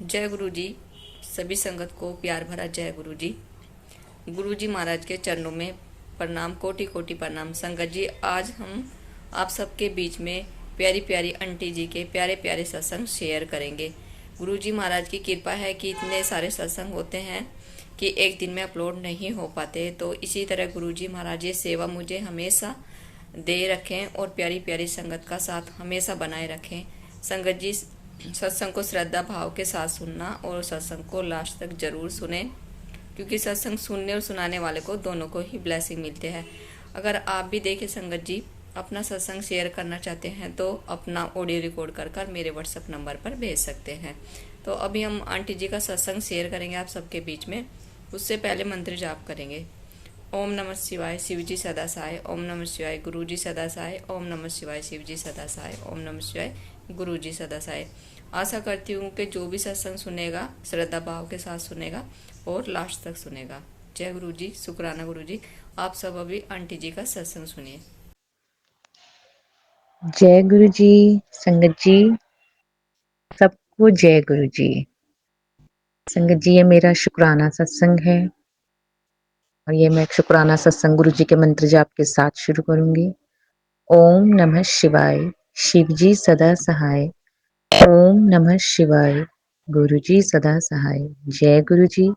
जय गुरु जी। सभी संगत को प्यार भरा जय गुरु जी। गुरु जी महाराज के चरणों में प्रणाम, कोटि कोटि प्रणाम। संगत जी, आज हम आप सबके बीच में प्यारी प्यारी आंटी जी के प्यारे प्यारे सत्संग शेयर करेंगे। गुरु जी महाराज की कृपा है कि इतने सारे सत्संग होते हैं कि एक दिन में अपलोड नहीं हो पाते। तो इसी तरह गुरु जी महाराज ये सेवा मुझे हमेशा दे रखें और प्यारी प्यारी संगत का साथ हमेशा बनाए रखें। संगत जी, सत्संग को श्रद्धा भाव के साथ सुनना और सत्संग को लास्ट तक जरूर सुने, क्योंकि सत्संग सुनने और सुनाने वाले को दोनों को ही ब्लेसिंग मिलते हैं। अगर आप भी देखें संगत जी, अपना सत्संग शेयर करना चाहते हैं तो अपना ऑडियो रिकॉर्ड कर कर मेरे व्हाट्सएप नंबर पर भेज सकते हैं। तो अभी हम आंटी जी का सत्संग शेयर करेंगे आप सबके बीच में। उससे पहले मंत्र जाप करेंगे। ओम नमः शिवाय, शिव जी सदा सहाय। ओम नमः शिवाय, गुरु जी सदा सहाय। ओम नमः शिवाय, शिव जी सदा सहाय। ओम नमः शिवाय, गुरु जी सदा सहाय। आशा करती हूँ कि जो भी सत्संग सुनेगा श्रद्धा भाव के साथ सुनेगा और लास्ट तक सुनेगा। जय गुरु जी, शुक्राना गुरु जी। आप सब अभी आंटी जी का सत्संग सुनिए। जय गुरु जी। संगत जी, सबको जय गुरु जी। संगत जी, ये मेरा शुक्राना सत्संग है और ये मैं शुक्राना सत्संग गुरु जी के मंत्र जाप के साथ शुरू करूंगी। ओम नमः शिवाय, शिव जी सदा सहाय। ओम नमः शिवाय, गुरु जी सदा सहाय। जय गुरु जी,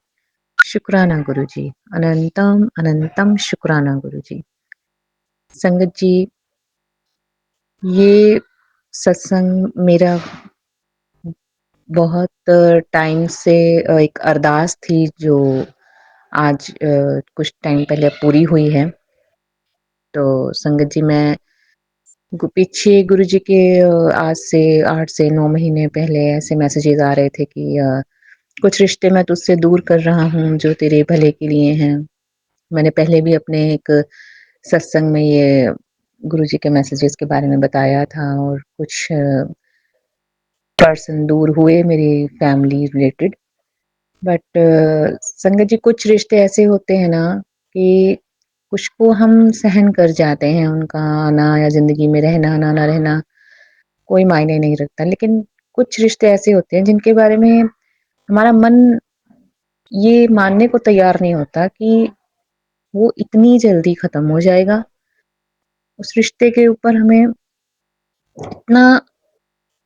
शुक्राना गुरु जी। अनंतम अनंतम शुक्राना गुरु जी। संगत जी, ये सत्संग मेरा बहुत टाइम से एक अरदास थी जो आज कुछ टाइम पहले पूरी हुई है। तो संगत जी, मैं पीछे गुरु जी के आज से 8 से 9 महीने पहले ऐसे मैसेजेस आ रहे थे कि कुछ रिश्ते मैं तुझसे दूर कर रहा हूँ जो तेरे भले के लिए हैं। मैंने पहले भी अपने एक सत्संग में ये गुरु जी के मैसेजेस के बारे में बताया था और कुछ पर्सन दूर हुए मेरी फैमिली रिलेटेड। बट संगत जी, कुछ रिश्ते ऐसे होते हैं ना कि कुछ को हम सहन कर जाते हैं, उनका आना या जिंदगी में रहना ना ना रहना कोई मायने नहीं रखता। लेकिन कुछ रिश्ते ऐसे होते हैं जिनके बारे में हमारा मन ये मानने को तैयार नहीं होता कि वो इतनी जल्दी खत्म हो जाएगा। उस रिश्ते के ऊपर हमें इतना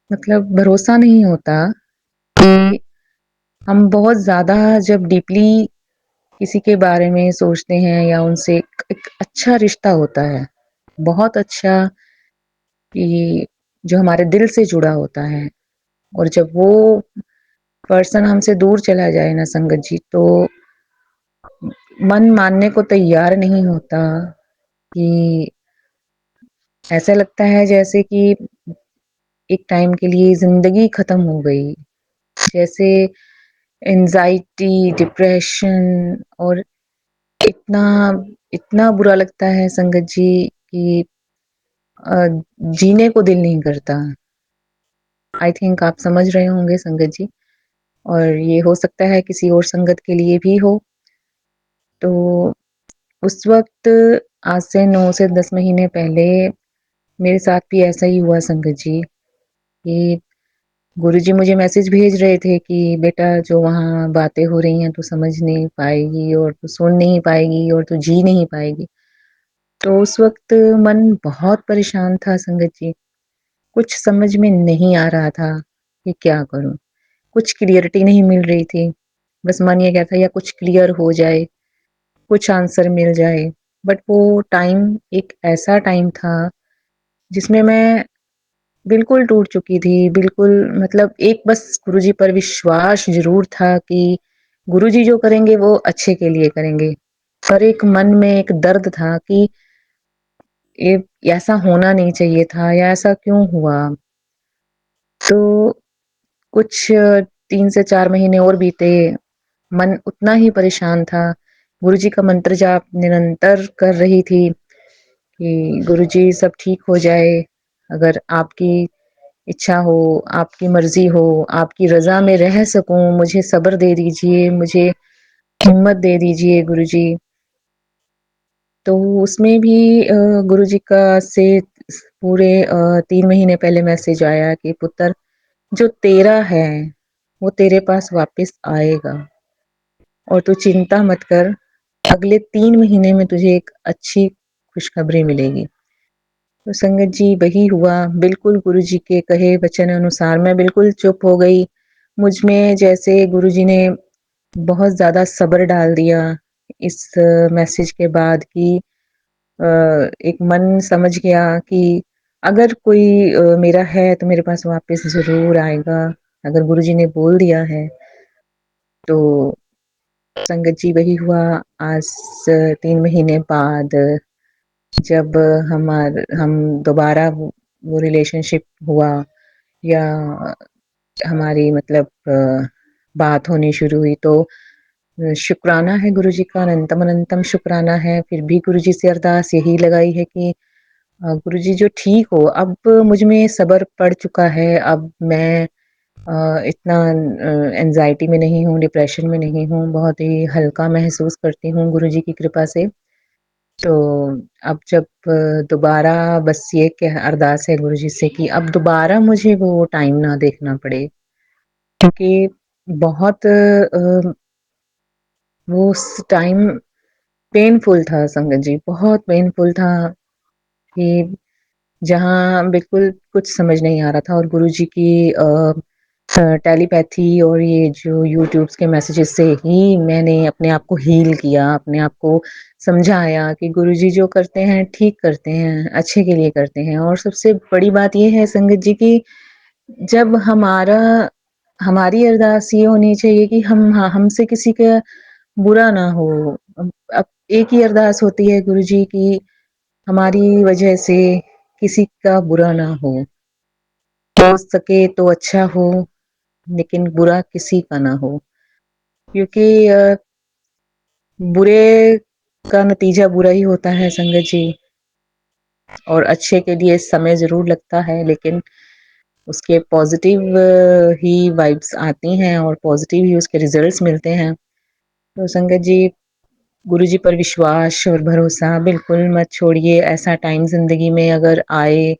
मतलब भरोसा नहीं होता कि हम बहुत ज्यादा जब डीपली किसी के बारे में सोचते हैं या उनसे एक अच्छा रिश्ता होता है, बहुत अच्छा, कि जो हमारे दिल से जुड़ा होता है, और जब वो पर्सन हमसे दूर चला जाए ना संगत जी, तो मन मानने को तैयार नहीं होता कि ऐसा लगता है जैसे कि एक टाइम के लिए जिंदगी खत्म हो गई। जैसे एंजाइटी, डिप्रेशन, और इतना इतना बुरा लगता है संगत जी कि अ, जीने को दिल नहीं करता। आई थिंक आप समझ रहे होंगे संगत जी, और ये हो सकता है किसी और संगत के लिए भी हो। तो उस वक्त आज से 9 से 10 महीने पहले मेरे साथ भी ऐसा ही हुआ संगत जी कि गुरुजी मुझे मैसेज भेज रहे थे कि बेटा, जो वहाँ बातें हो रही हैं तू समझ नहीं पाएगी और तू सुन नहीं पाएगी और तू जी नहीं पाएगी। तो उस वक्त मन बहुत परेशान था संगत जी। कुछ समझ में नहीं आ रहा था कि क्या करूं। कुछ क्लियरिटी नहीं मिल रही थी। बस मन ये कहता या कुछ क्लियर हो जाए, कुछ आंसर मिल जाए। बट वो टाइम एक ऐसा टाइम था जिसमें मैं बिल्कुल टूट चुकी थी। बिल्कुल, मतलब एक बस गुरुजी पर विश्वास ज़रूर था कि गुरुजी जो करेंगे वो अच्छे के लिए करेंगे। पर एक मन में एक दर्द था कि ये ऐसा होना नहीं चाहिए था या ऐसा क्यों हुआ? तो कुछ 3 से 4 महीने और बीते, मन उतना ही परेशान था। गुरुजी का मंत्र जाप निरंतर कर रही थी कि गुरुजी सब ठीक हो जाए, अगर आपकी इच्छा हो, आपकी मर्जी हो, आपकी रजा में रह सकूं, मुझे सब्र दे दीजिए, मुझे हिम्मत दे दीजिए गुरुजी। तो उसमें भी गुरुजी का से पूरे 3 महीने पहले मैसेज आया कि पुत्र, जो तेरा है वो तेरे पास वापस आएगा और तू चिंता मत कर, अगले 3 महीने में तुझे एक अच्छी खुशखबरी मिलेगी। तो संगत जी वही हुआ, बिल्कुल गुरुजी के कहे वचन अनुसार मैं बिल्कुल चुप हो गई। मुझ में जैसे गुरुजी ने बहुत ज़्यादा सब्र डाल दिया इस मैसेज के बाद कि एक मन समझ गया कि अगर कोई मेरा है तो मेरे पास वापस ज़रूर आएगा। अगर गुरुजी ने बोल दिया है तो संगत जी वही हुआ। आज 3 महीने बाद जब हम दोबारा वो रिलेशनशिप हुआ या हमारी मतलब बात होनी शुरू हुई तो शुक्राना है गुरुजी का, अनंतम अनंतम शुक्राना है। फिर भी गुरुजी से अरदास यही लगाई है कि गुरुजी जो ठीक हो, अब मुझ में सब्र पड़ चुका है, अब मैं इतना एंजाइटी में नहीं हूँ, डिप्रेशन में नहीं हूँ, बहुत ही हल्का महसूस करती हूँ गुरुजी की कृपा से। तो अब जब दोबारा बस ये अरदास है गुरुजी से कि अब दोबारा मुझे वो टाइम ना देखना पड़े, क्योंकि बहुत वो टाइम पेनफुल था संगत जी, बहुत पेनफुल था कि जहाँ बिल्कुल कुछ समझ नहीं आ रहा था। और गुरुजी की टेलीपैथी और ये जो यूट्यूब्स के मैसेजेस से ही मैंने अपने आप को हील किया, अपने आप को समझाया कि गुरुजी जो करते हैं ठीक करते हैं, अच्छे के लिए करते हैं। और सबसे बड़ी बात ये है संगत जी की जब हमारी अरदास ये होनी चाहिए कि हमसे किसी का बुरा ना हो। अब एक ही अरदास होती है गुरुजी की हमारी वजह से किसी का बुरा ना हो सके तो अच्छा हो, लेकिन बुरा किसी का ना हो। क्योंकि बुरे का नतीजा बुरा ही होता है संगत जी। और अच्छे के लिए समय ज़रूर लगता है, लेकिन उसके पॉज़िटिव ही वाइब्स आती हैं और पॉज़िटिव ही उसके रिज़ल्ट्स मिलते हैं। तो संगत जी, गुरुजी पर विश्वास और भरोसा बिल्कुल मत छोड़िए। ऐसा टाइम ज़िंदगी में अगर आए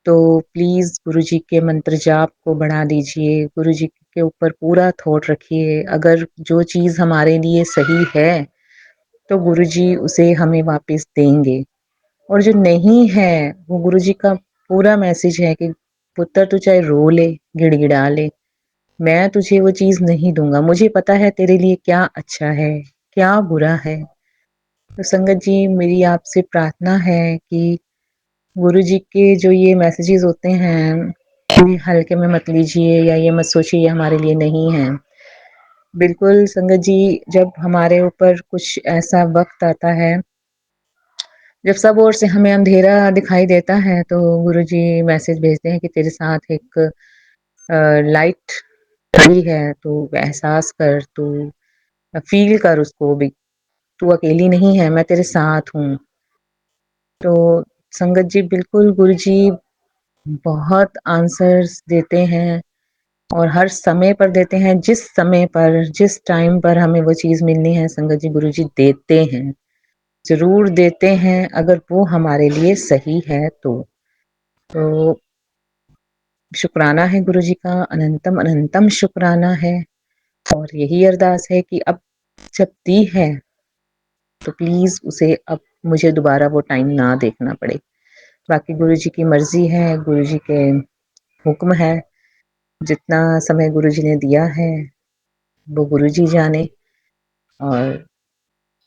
तो प्लीज़ गुरुजी के मंत्र जाप को बढ़ा दीजिए, गुरुजी के ऊपर पूरा थॉट रखिए। अगर जो चीज़ हमारे लिए सही है, तो गुरुजी उसे हमें वापस देंगे। और जो नहीं है, वो गुरुजी का पूरा मैसेज है कि पुत्र तू चाहे रो ले, गिड़गिड़ा ले, मैं तुझे वो चीज़ नहीं दूँगा। मुझे पता है तेरे लिए क्या अच्छा है, क्या बुरा है। तो संगत जी, मेरी आपसे प्रार्थना है कि गुरुजी के जो ये मैसेजेस होते हैं, इन्हें हल्के में मत लीजिए या ये मत सोचिए ये हमारे लिए नहीं है। बिल्कुल संगत जी, जब हमारे ऊपर कुछ ऐसा वक़्त आता है, जब सब ओर से हमें अंधेरा दिखाई देता है, तो गुरुजी मैसेज भेजते हैं कि तेरे साथ एक लाइट खड़ी है, तू एहसास कर, तू फ़ील कर उसको भी, तू अकेली नहीं है, मैं तेरे साथ हूँ। तो संगत जी, बिल्कुल गुरुजी बहुत आंसर्स देते हैं और हर समय पर देते हैं। जिस समय पर, जिस टाइम पर हमें वो चीज़ मिलनी है, संगत जी गुरुजी देते हैं, ज़रूर देते हैं, अगर वो हमारे लिए सही है तो। तो शुक्राना है गुरुजी का, अनंतम अनंतम शुक्राना है। और यही अरदास है कि अब जब दी है, तो प्लीज़ उसे अब मुझे दोबारा वो टाइम ना देखना पड़े। बाकी गुरुजी की मर्ज़ी है, गुरुजी के हुक्म है। जितना समय गुरुजी ने दिया है, वो गुरुजी जाने। और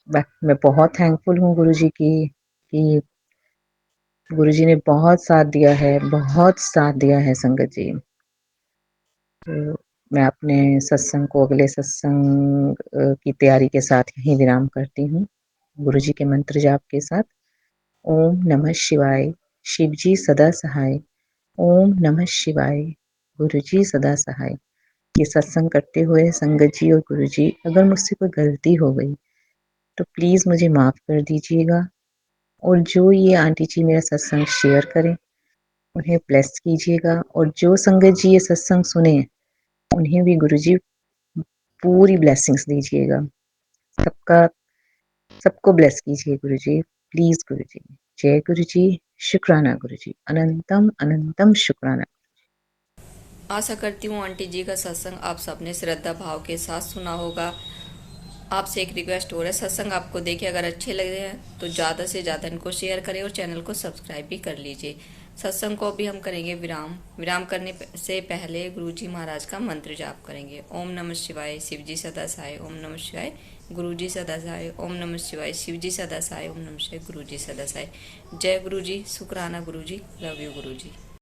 मैं बहुत थैंकफुल हूँ गुरुजी की कि गुरुजी ने बहुत साथ दिया है, बहुत साथ दिया है संगत जी। तो मैं अपने सत्संग को अगले सत्संग की तैयारी के साथ यहीं विराम करती हूँ, गुरुजी के मंत्र जाप के साथ। ओम नमः शिवाय, शिवजी सदा सहाय। ओम नमः शिवाय, गुरुजी सदा सहाय। ये सत्संग करते हुए संगत जी और गुरुजी, अगर मुझसे कोई गलती हो गई तो प्लीज़ मुझे माफ़ कर दीजिएगा। और जो ये आंटी जी मेरा सत्संग शेयर करें, उन्हें ब्लेस कीजिएगा। और जो संगत जी ये सत्संग सुने, उन्हें भी गुरुजी पूरी ब्लेसिंग्स दीजिएगा। सबका सबको ब्लेस कीजिए गुरुजी, प्लीज़ गुरुजी। जय गुरुजी, शुक्राना गुरुजी, अनंतम अनंतम शुक्राना। आशा करती हूँ आंटी जी का सत्संग आप सबने श्रद्धा भाव के साथ सुना होगा। आपसे एक रिक्वेस्ट हो रहा है, सत्संग आपको देखे अगर अच्छे लग रहे हैं तो ज़्यादा से ज़्यादा इनको शेयर करें और चैनल को सब्सक्राइब भी कर लीजिए। सत्संग को भी हम करेंगे विराम। विराम करने से पहले गुरुजी महाराज का मंत्र जाप करेंगे। ओम नमः शिवाय, शिवजी सदा सहाय। ओम नमः शिवाय, गुरुजी सदा सहाय। ओम नमः शिवाय, शिवजी सदा सहाय। ओम नमः शिवाय, गुरुजी सदा सहाय। जय गुरुजी, शुक्राना गुरुजी, लव यू गुरुजी।